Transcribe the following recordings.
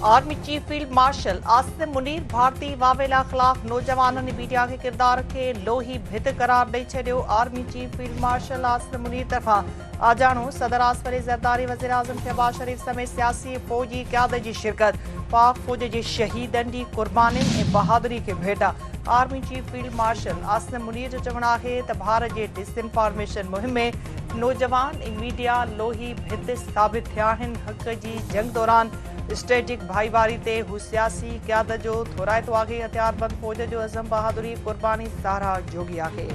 Army chief field marshal Asim Munir भारती वावेला खिलाफ नौजवानों ने मीडिया के किरदार के लोही भित करार ॾेई छॾियो। Army chief field marshal Asim Munir तरफ़ां आजाणो सदर आसफर ज़रदारी वज़ीर आज़म शहबाज शरीफ समेत सियासी फ़ौजी क़यादत जी शिरकत। पाक फ़ौज जे शहीदनि जी क़ुर्बानियुनि ऐं बहादुरी खे भेटा। Army chief field marshal Asim Munir जो चवणु आहे त भारत जे डिसइंफॉर्मेशन मुहिम में नौजवान ऐं मीडिया लोही भित साबित थिया आहिनि। हक़ जी जंग दौरान स्ट्रेटेजिक भाईवारी ते हू सियासी क़यादत जो थोराइतो आहे। हथियारबंद फ़ौज जो अज़म बहादुरी क़ुर्बानी साराह जोगी आहे।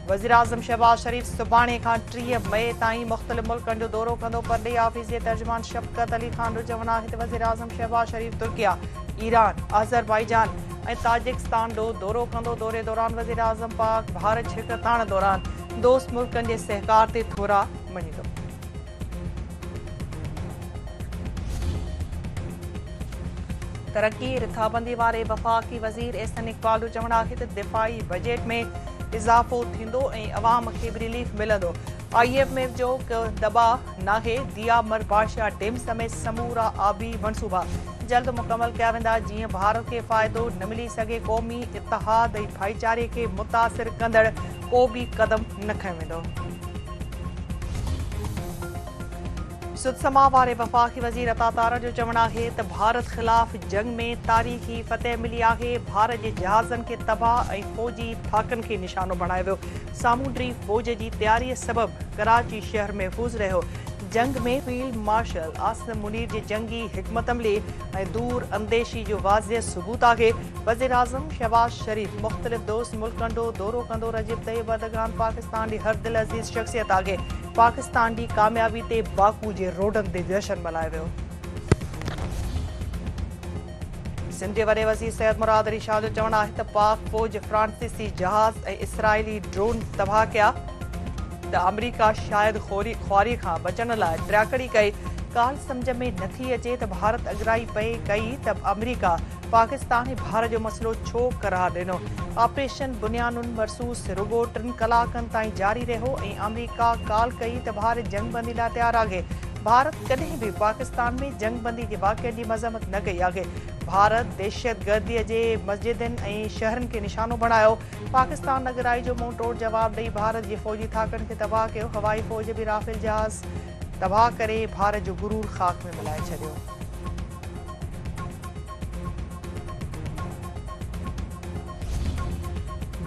वज़ीर आज़म शहबाज शरीफ सुभाणे खां 30 मई ताईं मुख़्तलिफ़ मुल्कनि जो दौरो कंदो। परॾेही आफ़ीस जे तर्जुमान शफ़क़त अली ख़ान जो चवणु आहे त वज़ीर आज़म शहबाज शरीफ तुर्किया, ईरान, अज़रबाईजान ऐं ताजिकिस्तान ॾोंहुं दौरो कंदो। दौरे दौरान वज़ीर आज़म पाक भारत छिकताण दौरान दोस्त मुल्कनि जे सहकार ते थोरा मञींदो। तरक़ी रिथाबंदी वारे वफ़ाक़ी वज़ीर एहसन इक़बाल जो चवणु आहे त दिफ़ाई बजट में इज़ाफ़ो थींदो ऐं अवाम खे बि रिलीफ मिलंदो। IMF जो दॿाउ नाहे। दियामर बादशाह डेम समेत समूरा आबी मंसूबा जल्द मुकमल कया वेंदा। जीअं भारत खे फ़ाइदो न मिली सघे, क़ौमी इतिहाद ऐं भाईचारे खे मुतासिर कंदड़ को बि क़दम न खंयो वेंदो। सुदसमा वारे वफ़ाक़ी वज़ीर अता तारा जो चवणु आहे त भारत ख़िलाफ़ जंग में तारीख़ी फ़तह मिली आहे। भारत जे जहाज़नि खे तबाह ऐं फ़ौजी थाकनि खे निशानो बणायो वियो। सामूंडी फ़ौज जी तयारीअ सबबि कराची शहर महफ़ूज़ रहियो। जंग में फील्ड मार्शल आसिम मुनीर जे जंगी हिकमत अमली ऐं दूर अंदेशी जो वाज़िह सबूत आहे। वज़ीर आज़म शहबाज शरीफ मुख़्तलिफ़ दोस्त मुल्कनि ॾोंहुं दौरो कंदो। रजब तय्यब अर्दगान पाकिस्तान जी हर दिल अज़ीज़ शख़्सियत आहे। पाकिस्तान जी कामयाबी ते बाकू जे रोडनि ते जश्न मल्हायो वियो। सिंध जे वॾे वज़ीर सैयद मुराद अली शाह जो चवणु आहे त पाक फ़ौज फ्रांसीसी जहाज़ ऐं इसराइली ड्रोन तबाह कया त अमरीका शायदि ख़्वारी खां बचण लाइ ड्राकड़ी कई। ॻाल्हि सम्झ में नथी अचे त भारत अॻराई पई कई त अमरीका पाकिस्तान ऐं भारत जो मसइलो छो करार ॾिनो। ऑपरेशन बुनियानुन मरसूस रुॻो 3 कलाकनि ताईं जारी रहियो ऐं अमरीका काल कई त भारत जंगबंदी लाइ तयारु आहे। भारत कॾहिं बि पाकिस्तान में जंगबंदी जे वाक़िअनि जी मज़म्मत न कई आहे। भारत दहशतगर्दीअ जे मस्जिदनि ऐं शहरनि खे निशानो बणायो। पाकिस्तान अॻराई जो मुंहुं तोड़ जवाब ॾेई भारत जे फ़ौजी थाकनि खे तबाह कयो। हवाई फ़ौज बि राफेल जहाज़ तबाह करे भारत जो गुरूर ख़ाक में मिलाए छॾियो।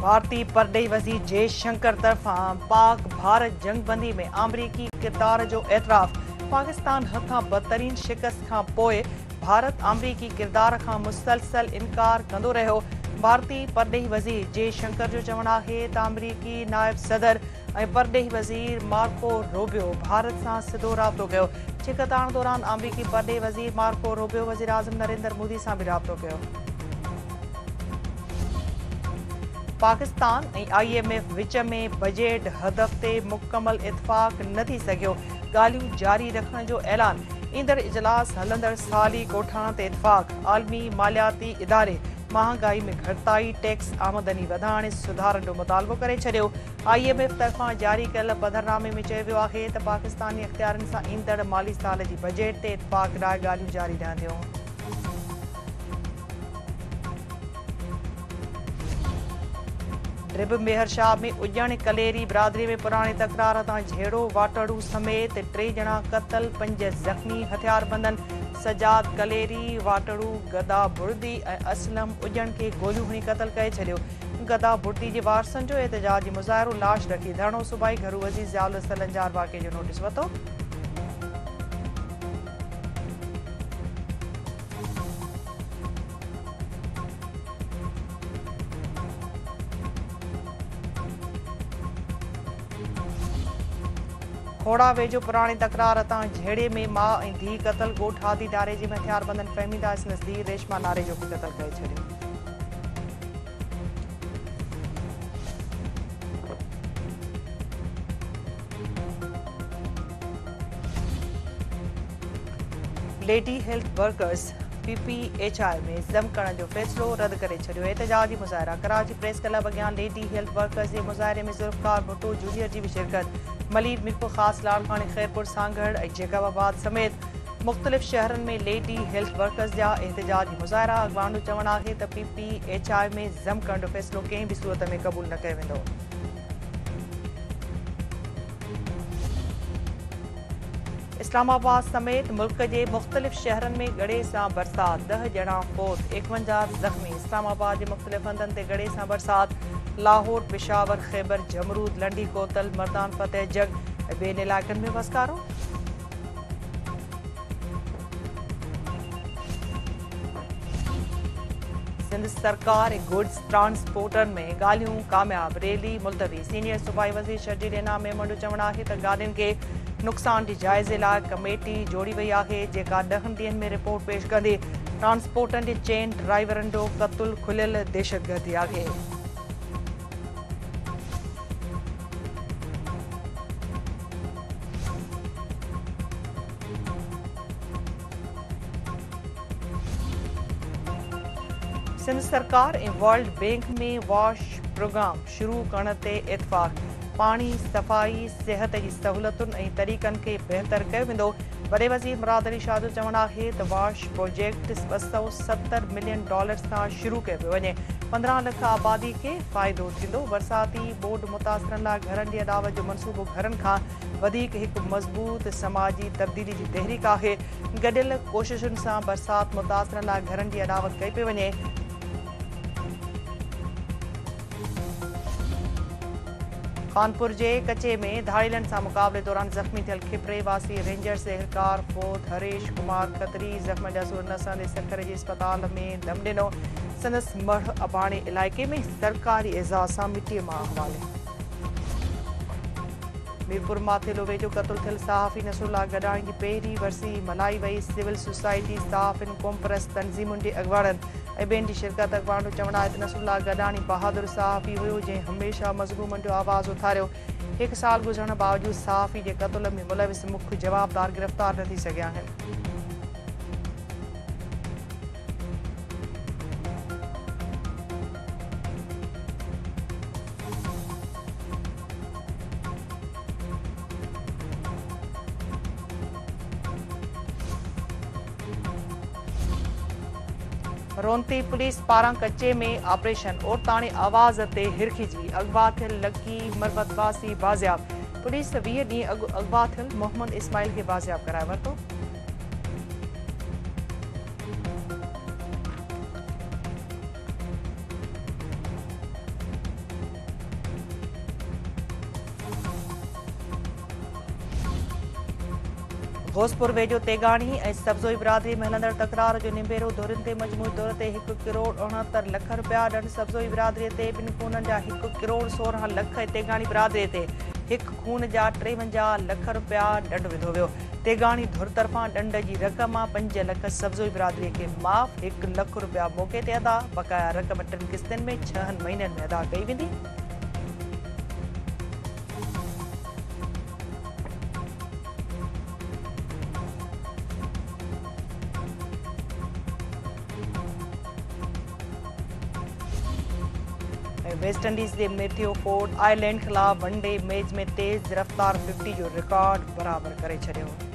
भारतीय परॾेही वज़ीर जयशंकर तरफ़ां पाक भारत जंगबंदी में अमरीकी किरदार जो एतिराफ़। पाकिस्तान हथां बदतरीन शिकस्त खां पोइ भारत अमरीकी किरदार खां मुसलसल इनकार कंदो रहियो। भारतीय परॾेही वज़ीर जयशंकर जो चवणु आहे त अमरीकी नायब सदर ऐं परॾेही वज़ीर मार्को रूबियो भारत सां सिधो राबितो कयो। छिकताण दौरान अमरीकी परॾेही वज़ीर मार्को रूबियो वज़ीर आज़म नरेंद्र मोदी सां बि राबितो कयो। पाकिस्तान ऐं IMF विच में बजट हदफ़ ते मुकमल इतफ़ाक़ न थी सघियो। ॻाल्हियूं जारी रखण जो ऐलान। ईंदड़ इजलास हलंदड़ साली ॻोठाणण ते इतफ़ाक़। आलमी मालियाती इदारे महांगाई में घटिताई, टैक्स आमदनी वधाइण, सुधारनि जो मुतालबो करे छॾियो। IMF तरफ़ां जारी कयल पधरनामे में चयो वियो आहे त पाकिस्तानी अख़्तियारनि सां ईंदड़ माली साल जी बजट ते इतफ़ाक़ लाइ ॻाल्हियूं जारी रहंदियूं। रिब मेहरशाह में उजण कलेरी बिरादरी में पुराणी तकरार तां झेड़ो वाटड़ू समेत 3 ॼणा क़तल, 5 ज़ख़्मी। हथियारबंदनि सजाद कलेरी, वाटड़ू गदा बुर्दी ऐं असलम उजण खे गोलियूं हणी क़तल करे छॾियो। गदा बुर्दी जे वारसनि जो एहतजाजी मुज़ाहिरो। लाश रखी धरणो सुभाई घरू अज़ीज़ ज़ाल सलंजार वाक़े जो नोटिस वरितो। खोड़ा वेझो पुराणी तकरार तां झेड़े में माउ ऐं धीउ क़तल। ॻोठ हादी दारे जे में हथियारबंदनि फ़हमीदा इसनस धीउ रेशमा नारे जो बि क़तल करे छॾियो। लेडी हेल्थ वर्कर्स PPHI में ज़म करण जो फ़ैसिलो रद्द करे छॾियो। एहतजाजी मुज़ाहिरा कराची प्रेस क्लब अॻियां लेडी हेल्थ वर्कर्स जे मुज़ाहिरे में ज़ुल्फ़कार भुट्टो जूनियर जी भी शिरकत। मलीर मीरपुर ख़ासि लालखानी खैरपुर सांगड़ ऐं जैकबाबाद समेत मुख़्तलिफ़ शहरनि में लेडी हेल्थ वर्कर्स जा एहतजाजी मुज़ाहिरा। अॻवान जो चवणु आहे त PPHI में ज़म करण जो फ़ैसिलो कंहिं बि सूरत में क़बूल न कयो वेंदो। इस्लामाबाद समेत मुल्क के मुख़्तलिफ़ शहरन में गड़े से बरसात, 10 ॼणा फौत, 51 ज़ख़्मी। इस्लामाबाद के मुख़्तलिफ़ हंधनि ते गड़े से बरसात। लाहौर, पेशावर, खैबर, जमरूद, लंडी कोतल, मर्दान फतेह जग ऐं ॿियनि इलाइक़नि में वसकारो। सिंध सरकार गुड्स ट्रांसपोर्टन में ॻाल्हियूं कामयाब, रैली मुलतवी। सीनियर सूबाई वज़ीर शर्जील इनाम मेमन जो चवणु आहे त गाॾियुनि खे नुक़सान जे जाइज़े लाइ कमेटी जोड़ी वई आहे, जेका 10 ॾींहनि में रिपोर्ट पेश कंदी। ट्रांसपोर्टन जे चेन ड्राइवरनि जो क़त्ल खुलियल दहशतगर्दी आहे। सिंध सरकार ऐं वर्ल्ड बैंक में वॉश प्रोग्राम शुरू करण ते इतफ़ाक़। पानी, सफ़ाई, सिहत जी सहूलतुनि ऐं तरीक़नि खे बहितर कयो वेंदो। वॾे वज़ीर मुराद अली शाह जो चवणु आहे त वॉश प्रोजेक्ट $270 मिलियन सां शुरू कयो पियो वञे। 15 लख आबादी खे फ़ाइदो थींदो। बरसाती बोर्ड मुतासिरनि लाइ घरनि जी अॾावत जो मनसूबो घरनि खां वधीक हिकु मज़बूत समाजी तब्दीली जी तहरीक आहे। गॾियल कोशिशुनि सां बरसात मुतासिरनि लाइ घरनि जी अॾावत कई पई वञे। कानपुर के कचे में धाड़ीलनि सां मुक़ाबले दौरान ज़ख़्मी थियल खिपरे वासी रेंजर एहलकार फौत। हरीश कुमार खत्री ज़ख़्म जा सूर नसन सखर जे अस्पताल में दम ॾिनो। संदसि मढ़ अबाणे इलाइक़े में सरकारी एज़ाज़ सां मिटीअ मां हवाले। मीरपुर माथेलो वेझो क़त्ल थियल सहाफ़ी नसरुल्लाह गडाणी की पहिरीं वरसी मल्हाई वई। सिविल सोसाइटी स्टाफ इन कॉम्प्रेस तंज़ीमुनि जे अॻवाननि ऐं ॿियनि जी शिरकत। अॻवान जो चवणु आहे त नसरुल्लाह गडाणी बहादुर सहाफ़ी हुयो, जंहिं हमेशह मज़लूमनि जो आवाज़ उथारियो। 1 साल गुज़रण बावजूद सहाफ़ी जे क़त्ल में मुलविस मुख्य जवाबदार गिरफ़्तार न थी सघिया आहिनि। रोनती पुलिस पारां कचे में ऑपरेशन ओरताणी आवाज़ ते हिरखिजी। अगवा थियल लकी मरवतवासी बाज़ियाब। पुलिस 20 ॾींहं अॻु अगवा थियल मोहम्मद इस्माइल खे बाज़ियाब कराए वरितो। घोसपुर वेझो तेगाणी ऐं सब्ज़ोई बिरादरी में हलंदड़ तकरार जो निबेरो। धुरियुनि ते मजमूई तौर ते 1 करोड़ 69 लख रुपया ॾंड। सब्ज़ोई बिरादरीअ ते 2 खूननि जा 1 करोड़ 16 लख ऐं तेगाणी बिरादरीअ ते 1 खून जा 53 लख रुपया ॾंड विधो वियो। तेगाणी धुर तरफ़ां ॾंड जी रक़म 5 लख सब्ज़ोई बिरादरीअ खे माफ़, 1 लख रुपया मौक़े ते अदा। बक़ाया रक़म 3 किस्तनि में 6 महीननि में अदा कई वेंदी। वेस्ट इंडीज़ के मैथ्यू फोर्ड आयरलैंड खिलाफ वनडे मैच में तेज़ रफ्तार 50 जो रिकॉर्ड बराबर करे छॾियो।